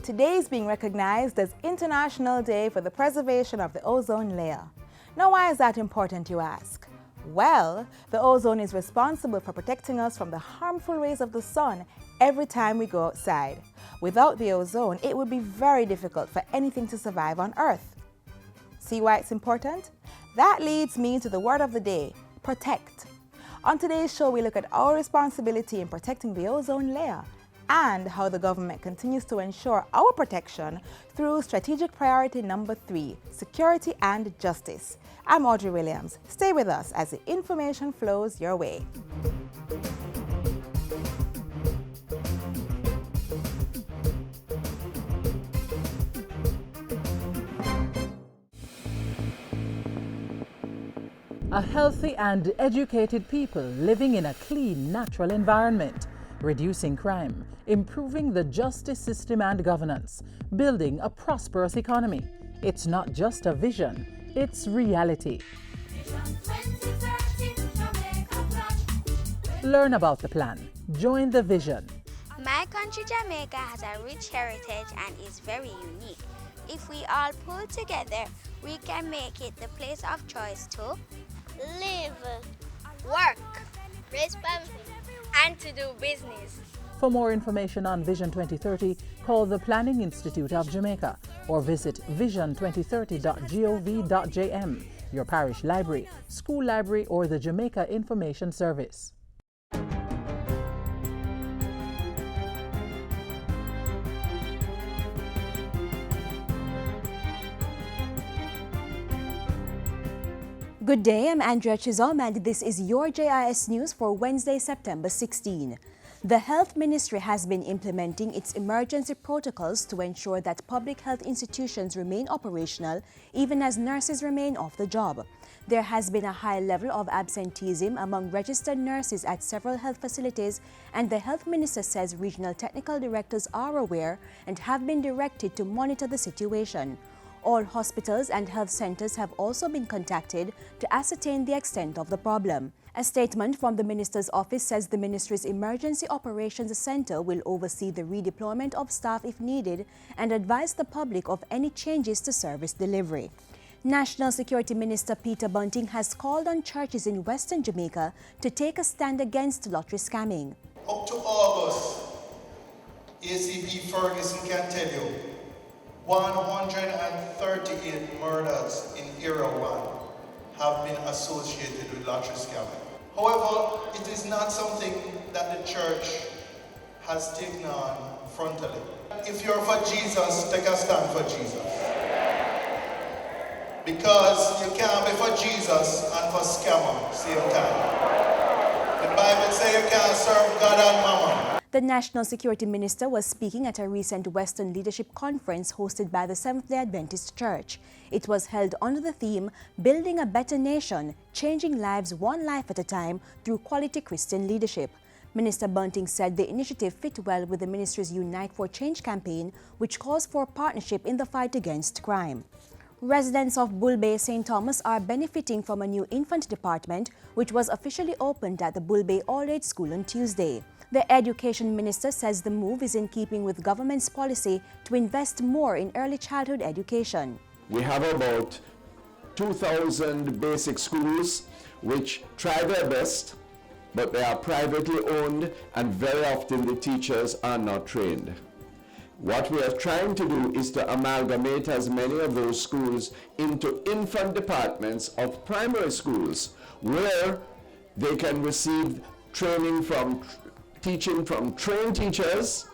Today is being recognized as International Day for the Preservation of the Ozone Layer. Now, why is that important, you ask? Well, the ozone is responsible for protecting us from the harmful rays of the sun every time we go outside. Without the ozone, it would be very difficult for anything to survive on Earth. See why it's important? That leads me to the word of the day, protect. On today's show, we look at our responsibility in protecting the ozone layer and how the government continues to ensure our protection through strategic priority number 3, security and justice. I'm Audrey Williams. Stay with us as the information flows your way. A healthy and educated people living in a clean, natural environment, reducing crime, improving the justice system and governance, building a prosperous economy. It's not just a vision, it's reality. Learn about the plan. Join the vision. My country, Jamaica, has a rich heritage and is very unique. If we all pull together, we can make it the place of choice to live, work, raise family, and to do business. For more information on Vision 2030, call the Planning Institute of Jamaica or visit vision2030.gov.jm, your parish library, school library, or the Jamaica Information Service. Good day, I'm Andrea Chizom and this is your JIS News for Wednesday, September 16. The Health Ministry has been implementing its emergency protocols to ensure that public health institutions remain operational even as nurses remain off the job. There has been a high level of absenteeism among registered nurses at several health facilities, and the Health Minister says regional technical directors are aware and have been directed to monitor the situation. All hospitals and health centers have also been contacted to ascertain the extent of the problem. A statement from the Minister's office says the Ministry's Emergency Operations Center will oversee the redeployment of staff if needed and advise the public of any changes to service delivery. National Security Minister Peter Bunting has called on churches in Western Jamaica to take a stand against lottery scamming. Up to August, ACP Ferguson can tell you 138 murders in Era 1 have been associated with lottery scamming. However, it is not something that the church has taken on frontally. If you're for Jesus, take a stand for Jesus. Because you can't be for Jesus and for scammer same time. The Bible says you can't serve God and mammon. The National Security Minister was speaking at a recent Western Leadership Conference hosted by the Seventh-day Adventist Church. It was held under the theme, Building a Better Nation, Changing Lives One Life at a Time Through Quality Christian Leadership. Minister Bunting said the initiative fit well with the ministry's Unite for Change campaign, which calls for partnership in the fight against crime. Residents of Bull Bay St. Thomas are benefiting from a new infant department, which was officially opened at the Bull Bay All-Age School on Tuesday. The Education Minister says the move is in keeping with government's policy to invest more in early childhood education. We have about 2,000 basic schools which try their best, but they are privately owned and very often the teachers are not trained. What we are trying to do is to amalgamate as many of those schools into infant departments of primary schools where they can receive training from teaching from trained teachers,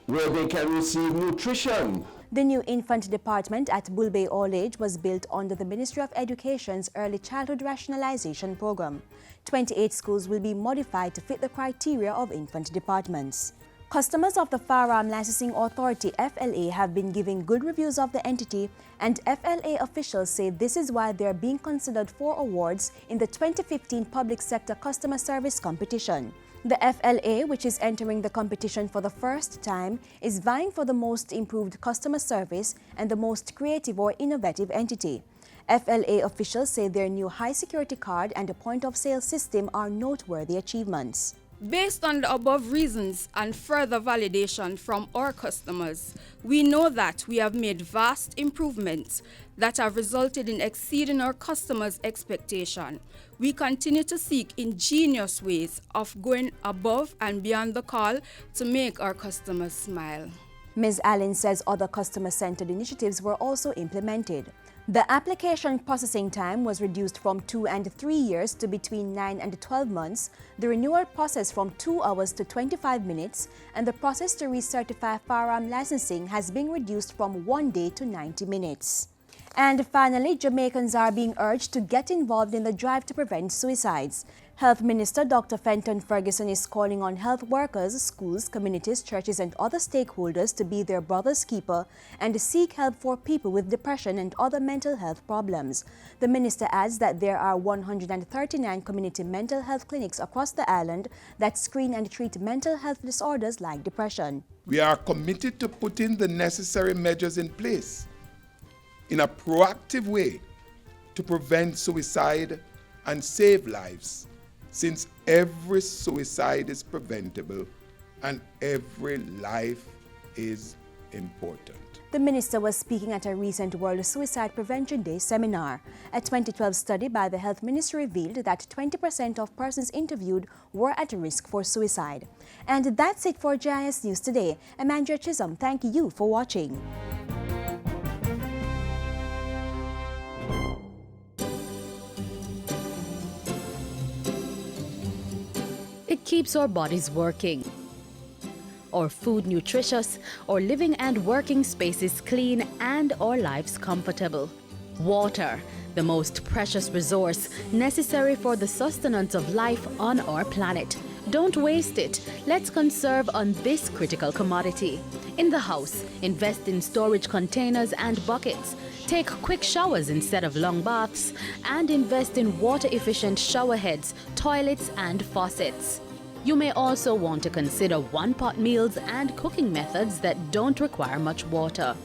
where they can receive nutrition. The new infant department at Bull Bay All Age was built under the Ministry of Education's Early Childhood Rationalization Program. 28 schools will be modified to fit the criteria of infant departments. Customers of the Firearm Licensing Authority (FLA) have been giving good reviews of the entity, and FLA officials say this is why they are being considered for awards in the 2015 Public Sector Customer Service Competition. The FLA, which is entering the competition for the first time, is vying for the most improved customer service and the most creative or innovative entity. FLA officials say their new high security card and a point-of-sale system are noteworthy achievements. Based on the above reasons and further validation from our customers, we know that we have made vast improvements that have resulted in exceeding our customers' expectation. We continue to seek ingenious ways of going above and beyond the call to make our customers smile. Ms. Allen says other customer-centered initiatives were also implemented. The application processing time was reduced from 2 and 3 years to between 9 and 12 months, the renewal process from 2 hours to 25 minutes, and the process to recertify firearm licensing has been reduced from 1 day to 90 minutes. And finally, Jamaicans are being urged to get involved in the drive to prevent suicides. Health Minister Dr. Fenton Ferguson is calling on health workers, schools, communities, churches and other stakeholders to be their brother's keeper and seek help for people with depression and other mental health problems. The minister adds that there are 139 community mental health clinics across the island that screen and treat mental health disorders like depression. We are committed to putting the necessary measures in place in a proactive way to prevent suicide and save lives, since every suicide is preventable and every life is important. The minister was speaking at a recent World Suicide Prevention Day seminar. A 2012 study by the Health Ministry revealed that 20% of persons interviewed were at risk for suicide. And that's it for JIS News today. I'm Andrea Chisholm. Thank you for watching. It keeps our bodies working, our food nutritious, our living and working spaces clean, and our lives comfortable. Water, the most precious resource necessary for the sustenance of life on our planet. Don't waste it. Let's conserve on this critical commodity. In the house, invest in storage containers and buckets. Take quick showers instead of long baths, and invest in water-efficient shower heads, toilets, and faucets. You may also want to consider one-pot meals and cooking methods that don't require much water.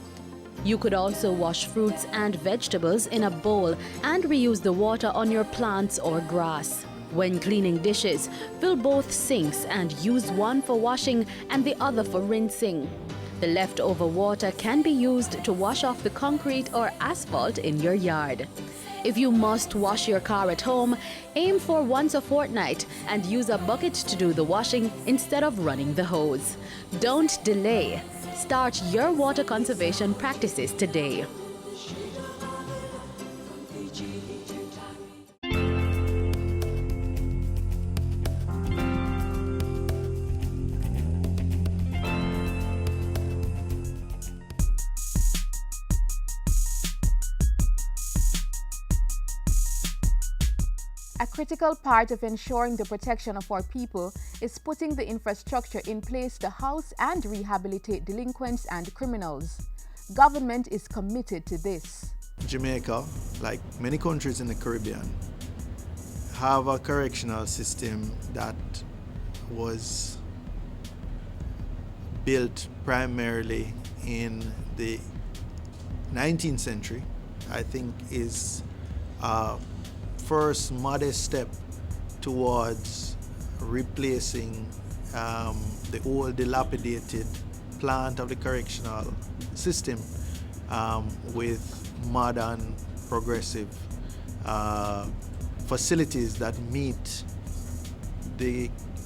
You could also wash fruits and vegetables in a bowl and reuse the water on your plants or grass. When cleaning dishes, fill both sinks and use one for washing and the other for rinsing. The leftover water can be used to wash off the concrete or asphalt in your yard. If you must wash your car at home, aim for once a fortnight and use a bucket to do the washing instead of running the hose. Don't delay. Start your water conservation practices today. A critical part of ensuring the protection of our people is putting the infrastructure in place to house and rehabilitate delinquents and criminals. Government is committed to this. Jamaica, like many countries in the Caribbean, have a correctional system that was built primarily in the 19th century. I think is first modest step towards replacing the old dilapidated plant of the correctional system with modern progressive facilities that meet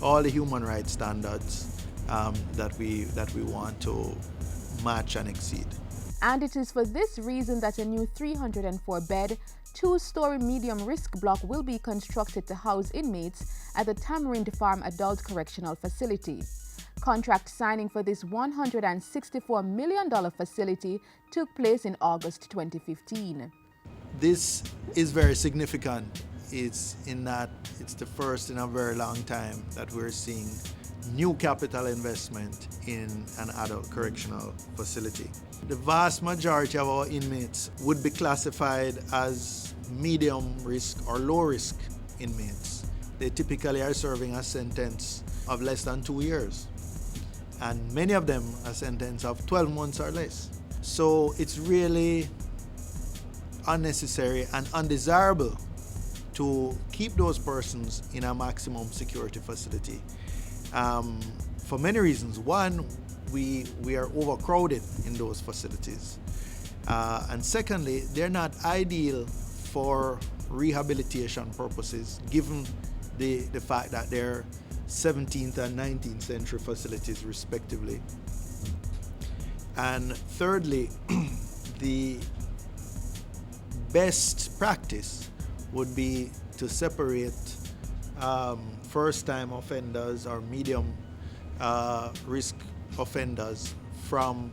all the human rights standards that we want to match and exceed. And it is for this reason that a new 304-bed, 2-story medium-risk block will be constructed to house inmates at the Tamarind Farm Adult Correctional Facility. Contract signing for this $164 million facility took place in August 2015. This is very significant. It's in that it's the first in a very long time that we're seeing new capital investment in an adult correctional facility. The vast majority of our inmates would be classified as medium risk or low risk inmates. They typically are serving a sentence of less than 2 years, and many of them a sentence of 12 months or less. So it's really unnecessary and undesirable to keep those persons in a maximum security facility. for many reasons. One, we are overcrowded in those facilities. And secondly, they're not ideal for rehabilitation purposes, given the fact that they're 17th and 19th century facilities respectively. And thirdly, the best practice would be to separate first-time offenders or medium risk offenders from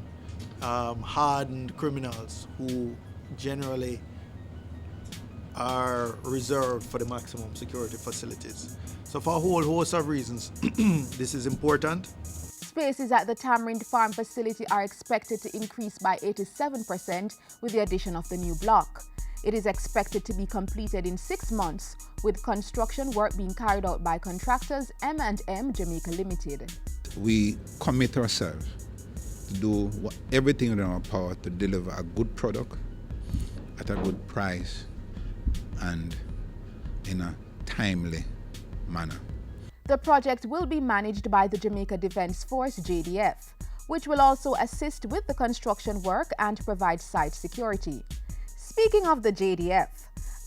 hardened criminals who generally are reserved for the maximum security facilities. So for a whole host of reasons, this is important. Spaces at the Tamarind Farm facility are expected to increase by 87% with the addition of the new block. It is expected to be completed in 6 months, with construction work being carried out by contractors M&M Jamaica Limited. We commit ourselves to do everything in our power to deliver a good product at a good price and in a timely manner. The project will be managed by the Jamaica Defence Force JDF, which will also assist with the construction work and provide site security. Speaking of the JDF,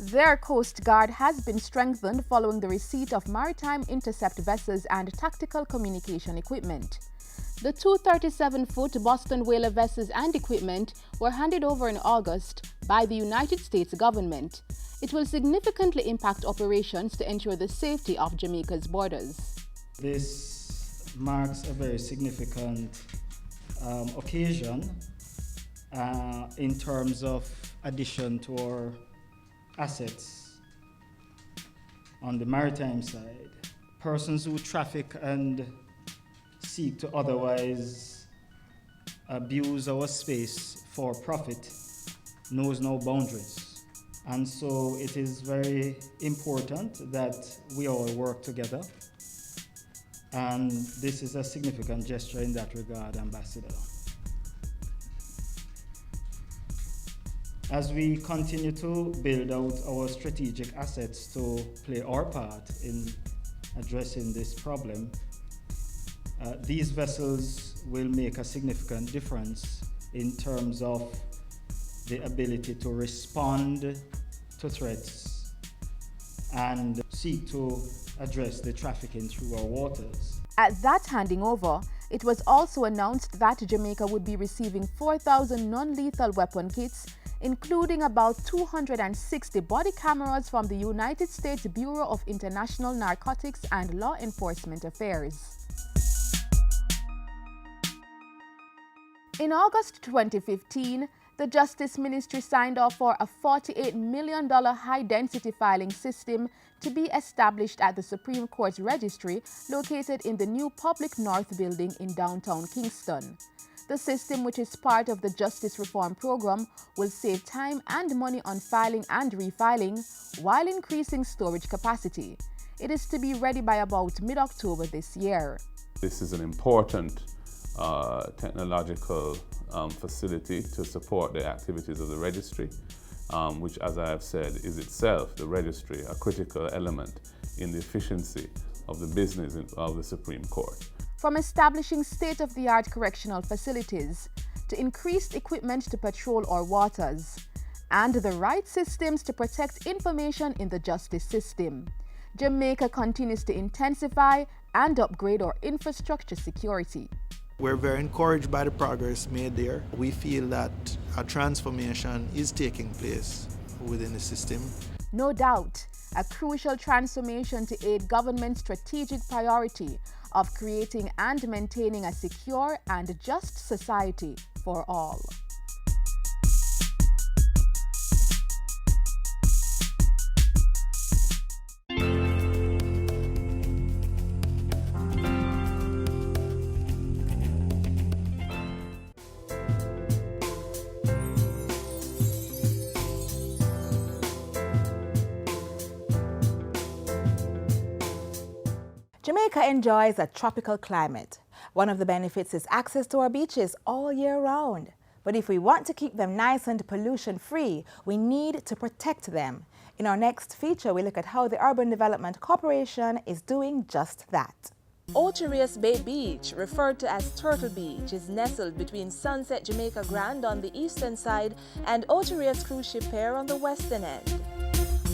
their Coast Guard has been strengthened following the receipt of maritime intercept vessels and tactical communication equipment. The 237-foot Boston Whaler vessels and equipment were handed over in August by the United States government. It will significantly impact operations to ensure the safety of Jamaica's borders. This marks a very significant occasion in terms of addition to our assets on the maritime side. Persons who traffic and seek to otherwise abuse our space for profit knows no boundaries. And so it is very important that we all work together. And this is a significant gesture in that regard, Ambassador. As we continue to build out our strategic assets to play our part in addressing this problem, these vessels will make a significant difference in terms of the ability to respond to threats and seek to address the trafficking through our waters. At that handing over, it was also announced that Jamaica would be receiving 4,000 non-lethal weapon kits, including about 260 body cameras from the United States Bureau of International Narcotics and Law Enforcement Affairs. In August 2015, the Justice Ministry signed off for a $48 million high-density filing system to be established at the Supreme Court's registry located in the new Public North building in downtown Kingston. The system, which is part of the Justice Reform Program, will save time and money on filing and refiling while increasing storage capacity. It is to be ready by about mid-October this year. This is an important technological facility to support the activities of the registry, which, as I have said, is itself, the registry, a critical element in the efficiency of the business of the Supreme Court. From establishing state-of-the-art correctional facilities to increased equipment to patrol our waters, and the right systems to protect information in the justice system, Jamaica continues to intensify and upgrade our infrastructure security. We're very encouraged by the progress made there. We feel that a transformation is taking place within the system. No doubt, a crucial transformation to aid government's strategic priority of creating and maintaining a secure and just society for all. Jamaica enjoys a tropical climate. One of the benefits is access to our beaches all year round. But if we want to keep them nice and pollution-free, we need to protect them. In our next feature, we look at how the Urban Development Corporation is doing just that. Ocherius Bay Beach, referred to as Turtle Beach, is nestled between Sunset Jamaica Grand on the eastern side and Ocherius Cruise Ship Pier on the western end.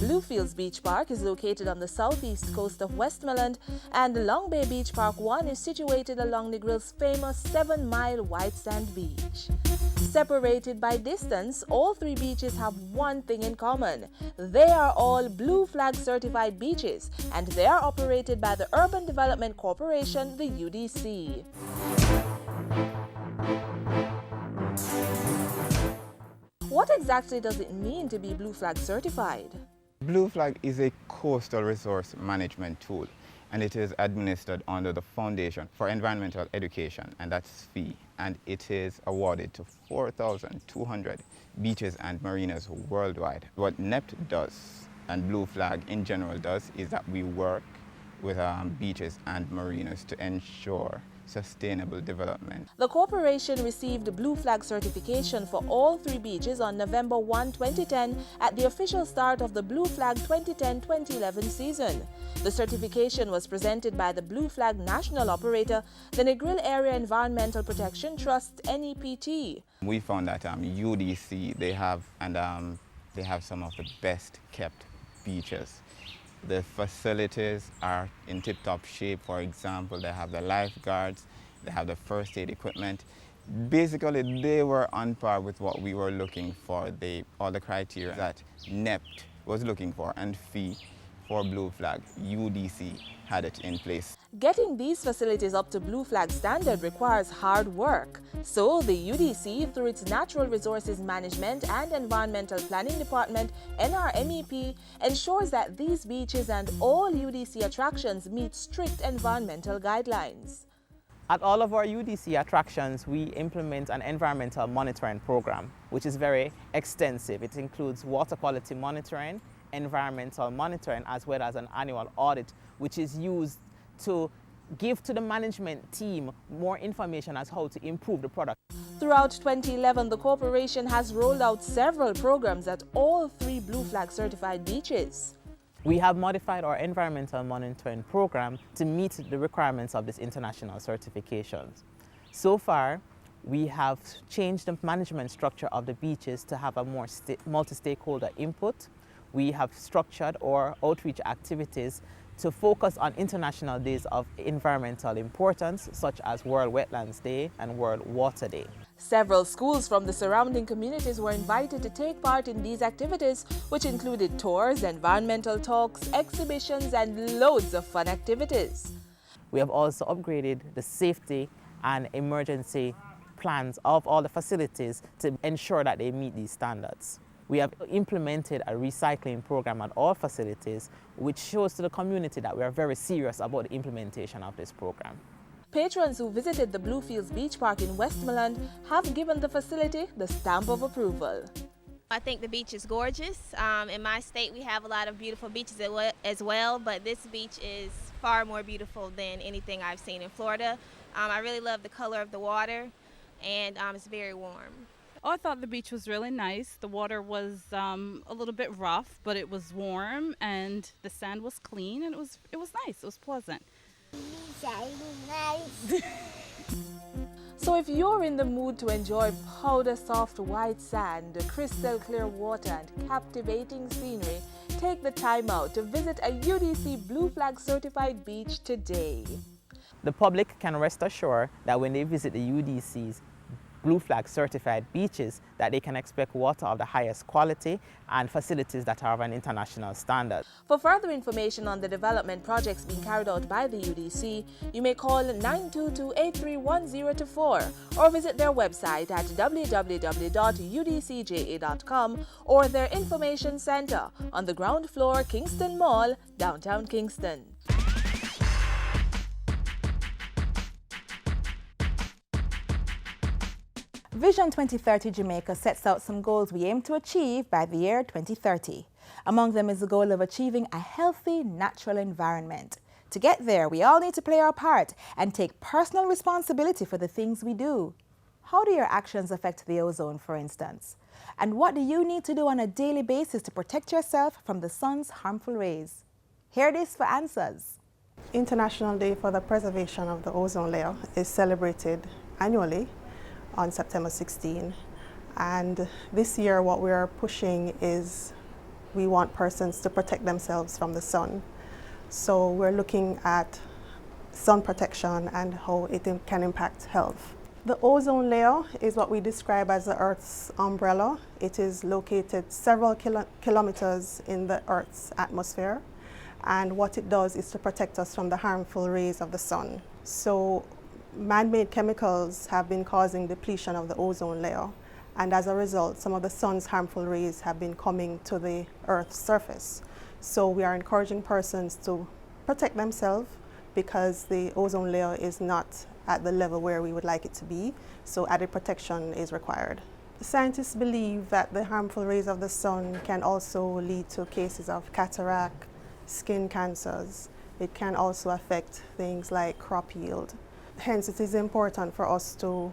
Bluefields Beach Park is located on the southeast coast of Westmoreland, and Long Bay Beach Park 1 is situated along the Grill's famous 7-mile white sand beach. Separated by distance, all three beaches have one thing in common. They are all Blue Flag certified beaches, and they are operated by the Urban Development Corporation, the UDC. What exactly does it mean to be Blue Flag certified? Blue Flag is a coastal resource management tool, and it is administered under the Foundation for Environmental Education, and that's FEE, and it is awarded to 4,200 beaches and marinas worldwide. What NEPT does, and Blue Flag in general does, is that we work with beaches and marinas to ensure sustainable development. The corporation received Blue Flag certification for all three beaches on November 1, 2010 at the official start of the Blue Flag 2010-2011 season. The certification was presented by the Blue Flag national operator, the Negril Area Environmental Protection Trust, NEPT. We found that UDC, they have some of the best kept beaches. The facilities are in tip-top shape. For example, they have the lifeguards, they have the first aid equipment. Basically, they were on par with what we were looking for, all the criteria that NEPT was looking for, and FEE for Blue Flag, UDC had it in place. Getting these facilities up to Blue Flag standard requires hard work. So the UDC, through its Natural Resources Management and Environmental Planning Department, NRMEP, ensures that these beaches and all UDC attractions meet strict environmental guidelines. At all of our UDC attractions, we implement an environmental monitoring program, which is very extensive. It includes water quality monitoring, environmental monitoring, as well as an annual audit, which is used to give to the management team more information as how to improve the product. Throughout 2011, the corporation has rolled out several programs at all three Blue Flag certified beaches. We have modified our environmental monitoring program to meet the requirements of this international certifications. So far, we have changed the management structure of the beaches to have a more multi-stakeholder input. We have structured our outreach activities to focus on international days of environmental importance, such as World Wetlands Day and World Water Day. Several schools from the surrounding communities were invited to take part in these activities, which included tours, environmental talks, exhibitions, and loads of fun activities. We have also upgraded the safety and emergency plans of all the facilities to ensure that they meet these standards. We have implemented a recycling program at all facilities, which shows to the community that we are very serious about the implementation of this program. Patrons who visited the Bluefields Beach Park in Westmoreland have given the facility the stamp of approval. I think the beach is gorgeous. In my state, we have a lot of beautiful beaches as well, but this beach is far more beautiful than anything I've seen in Florida. I really love the color of the water, and it's very warm. Oh, I thought the beach was really nice. The water was a little bit rough, but it was warm, and the sand was clean, and it was nice. It was pleasant. So if you're in the mood to enjoy powder soft white sand, crystal clear water, and captivating scenery, take the time out to visit a UDC Blue Flag certified beach today. The public can rest assured that when they visit the UDC's Blue Flag certified beaches, that they can expect water of the highest quality and facilities that are of an international standard. For further information on the development projects being carried out by the UDC, you may call 922-831024 or visit their website at www.udcja.com or their information center on the ground floor, Kingston Mall, downtown Kingston. Vision 2030 Jamaica sets out some goals we aim to achieve by the year 2030. Among them is the goal of achieving a healthy, natural environment. To get there, we all need to play our part and take personal responsibility for the things we do. How do your actions affect the ozone, for instance? And what do you need to do on a daily basis to protect yourself from the sun's harmful rays? Here it is for answers. International Day for the Preservation of the Ozone Layer is celebrated annually on September 16. And this year what we are pushing is we want persons to protect themselves from the sun. So we're looking at sun protection and how it can impact health. The ozone layer is what we describe as the Earth's umbrella. It is located several kilometers in the Earth's atmosphere. And what it does is to protect us from the harmful rays of the sun. So man-made chemicals have been causing depletion of the ozone layer. And as a result, some of the sun's harmful rays have been coming to the Earth's surface. So we are encouraging persons to protect themselves because the ozone layer is not at the level where we would like it to be. So added protection is required. Scientists believe that the harmful rays of the sun can also lead to cases of cataract, skin cancers. It can also affect things like crop yield. Hence, it is important for us to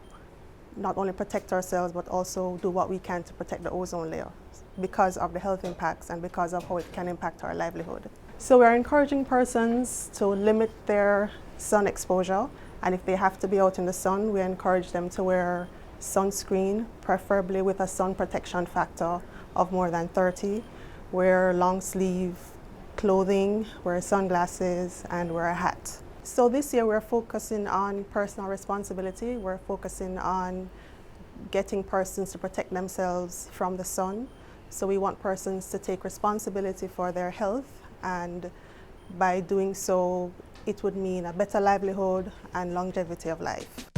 not only protect ourselves, but also do what we can to protect the ozone layer because of the health impacts and because of how it can impact our livelihood. So we're encouraging persons to limit their sun exposure, and if they have to be out in the sun, we encourage them to wear sunscreen, preferably with a sun protection factor of more than 30, wear long sleeve clothing, wear sunglasses, and wear a hat. So this year we're focusing on personal responsibility. We're focusing on getting persons to protect themselves from the sun. So we want persons to take responsibility for their health, and by doing so, it would mean a better livelihood and longevity of life.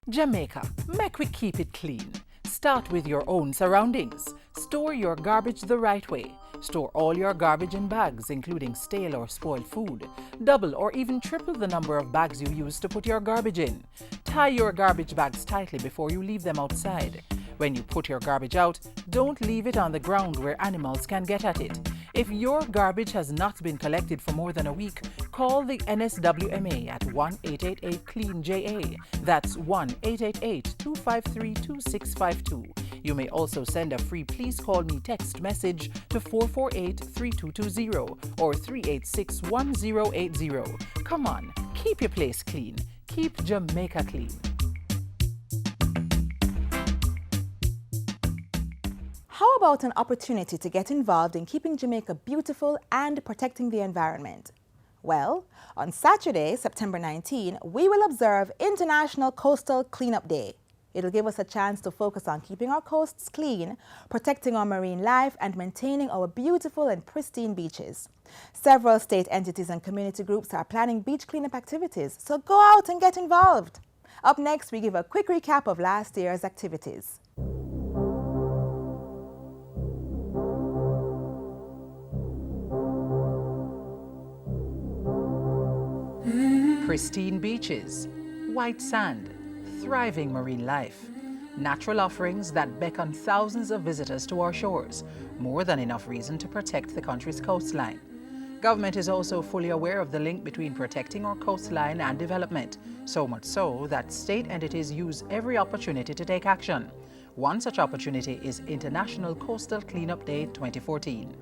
Jamaica, make we keep it clean. Start with your own surroundings. Store your garbage the right way. Store all your garbage in bags, including stale or spoiled food. Double or even triple the number of bags you use to put your garbage in. Tie your garbage bags tightly before you leave them outside. When you put your garbage out, don't leave it on the ground where animals can get at it. If your garbage has not been collected for more than a week, call the NSWMA at 1-888-CLEAN-JA. That's 1-888-253-2652. You may also send a free Please Call Me text message to 448-3220 or 386-1080. Come on, keep your place clean. Keep Jamaica clean. How about an opportunity to get involved in keeping Jamaica beautiful and protecting the environment? Well, on Saturday, September 19, we will observe International Coastal Cleanup Day. It'll give us a chance to focus on keeping our coasts clean, protecting our marine life, and maintaining our beautiful and pristine beaches. Several state entities and community groups are planning beach cleanup activities, so go out and get involved. Up next, we give a quick recap of last year's activities. Pristine beaches, white sand, thriving marine life, natural offerings that beckon thousands of visitors to our shores, more than enough reason to protect the country's coastline. Government is also fully aware of the link between protecting our coastline and development, so much so that state entities use every opportunity to take action. One such opportunity is International Coastal Cleanup Day 2014.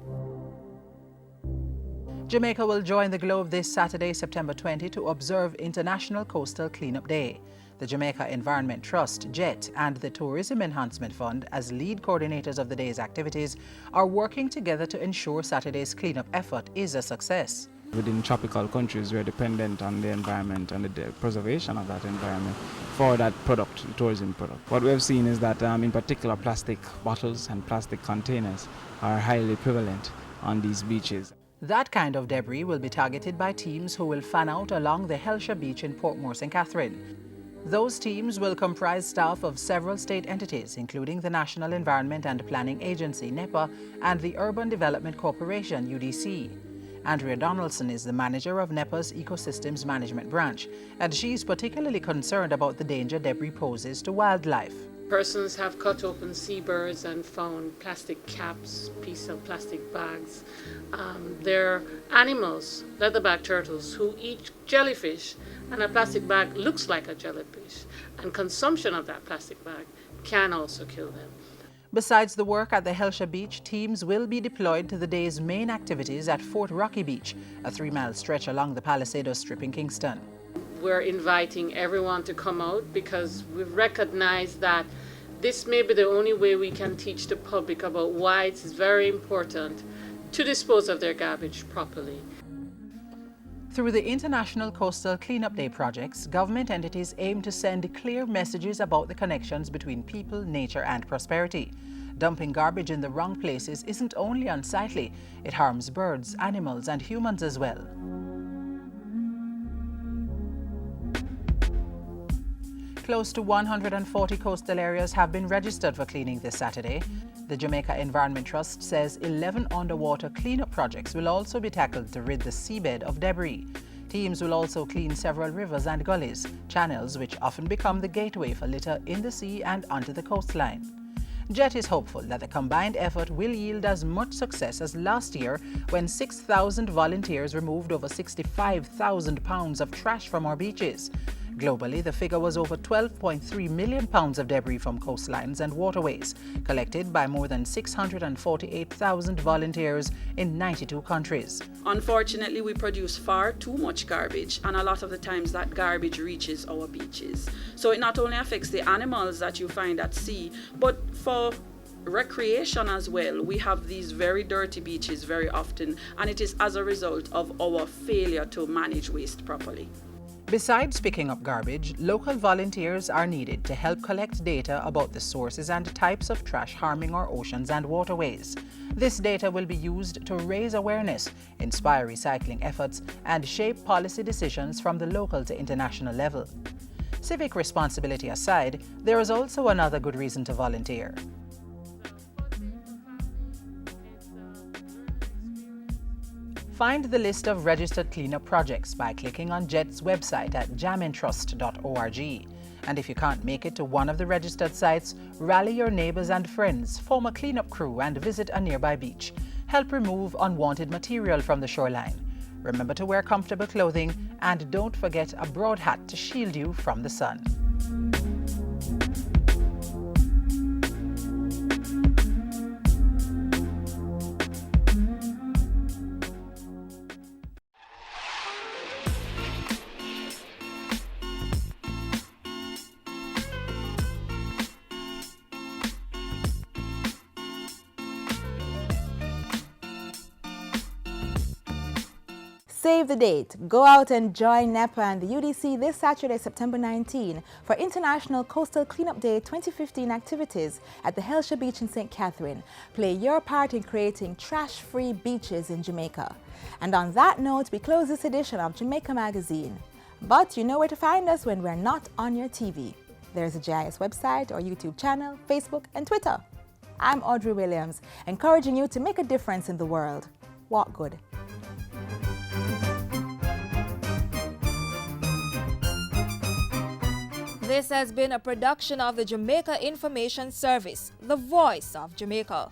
Jamaica will join the globe this Saturday, September 20, to observe International Coastal Cleanup Day. The Jamaica Environment Trust, JET, and the Tourism Enhancement Fund, as lead coordinators of the day's activities, are working together to ensure Saturday's cleanup effort is a success. Within tropical countries, we're dependent on the environment and the preservation of that environment for that product, the tourism product. What we have seen is that in particular plastic bottles and plastic containers are highly prevalent on these beaches. That kind of debris will be targeted by teams who will fan out along the Helsha Beach in Port Moore St. Catherine. Those teams will comprise staff of several state entities, including the National Environment and Planning Agency, NEPA, and the Urban Development Corporation, UDC. Andrea Donaldson is the manager of NEPA's Ecosystems Management Branch, and she's particularly concerned about the danger debris poses to wildlife. Persons have cut open seabirds and found plastic caps, pieces of plastic bags. They're animals, leatherback turtles, who eat jellyfish, and a plastic bag looks like a jellyfish, and consumption of that plastic bag can also kill them. Besides the work at the Helsha Beach, teams will be deployed to the day's main activities at Fort Rocky Beach, a 3-mile stretch along the Palisadoes Strip in Kingston. We're inviting everyone to come out because we recognize that this may be the only way we can teach the public about why it's very important to dispose of their garbage properly. Through the International Coastal Cleanup Day projects, government entities aim to send clear messages about the connections between people, nature, and prosperity. Dumping garbage in the wrong places isn't only unsightly, it harms birds, animals, and humans as well. Close to 140 coastal areas have been registered for cleaning this Saturday. The Jamaica Environment Trust says 11 underwater cleanup projects will also be tackled to rid the seabed of debris. Teams will also clean several rivers and gullies, channels which often become the gateway for litter in the sea and onto the coastline. JET is hopeful that the combined effort will yield as much success as last year when 6,000 volunteers removed over 65,000 pounds of trash from our beaches. Globally, the figure was over 12.3 million pounds of debris from coastlines and waterways, collected by more than 648,000 volunteers in 92 countries. Unfortunately, we produce far too much garbage, and a lot of the times that garbage reaches our beaches. So it not only affects the animals that you find at sea, but for recreation as well. We have these very dirty beaches very often, and it is as a result of our failure to manage waste properly. Besides picking up garbage, local volunteers are needed to help collect data about the sources and types of trash harming our oceans and waterways. This data will be used to raise awareness, inspire recycling efforts, and shape policy decisions from the local to international level. Civic responsibility aside, there is also another good reason to volunteer. Find the list of registered cleanup projects by clicking on JET's website at jamintrust.org. And if you can't make it to one of the registered sites, rally your neighbors and friends, form a cleanup crew, and visit a nearby beach. Help remove unwanted material from the shoreline. Remember to wear comfortable clothing, and don't forget a broad hat to shield you from the sun. Save the date. Go out and join NEPA and the UDC this Saturday, September 19 for International Coastal Cleanup Day 2015 activities at the Helsha Beach in St. Catherine. Play your part in creating trash-free beaches in Jamaica. And on that note, we close this edition of Jamaica Magazine. But you know where to find us when we're not on your TV. There's a JIS website or YouTube channel, Facebook and Twitter. I'm Audrey Williams, encouraging you to make a difference in the world. Walk good. This has been a production of the Jamaica Information Service, the voice of Jamaica.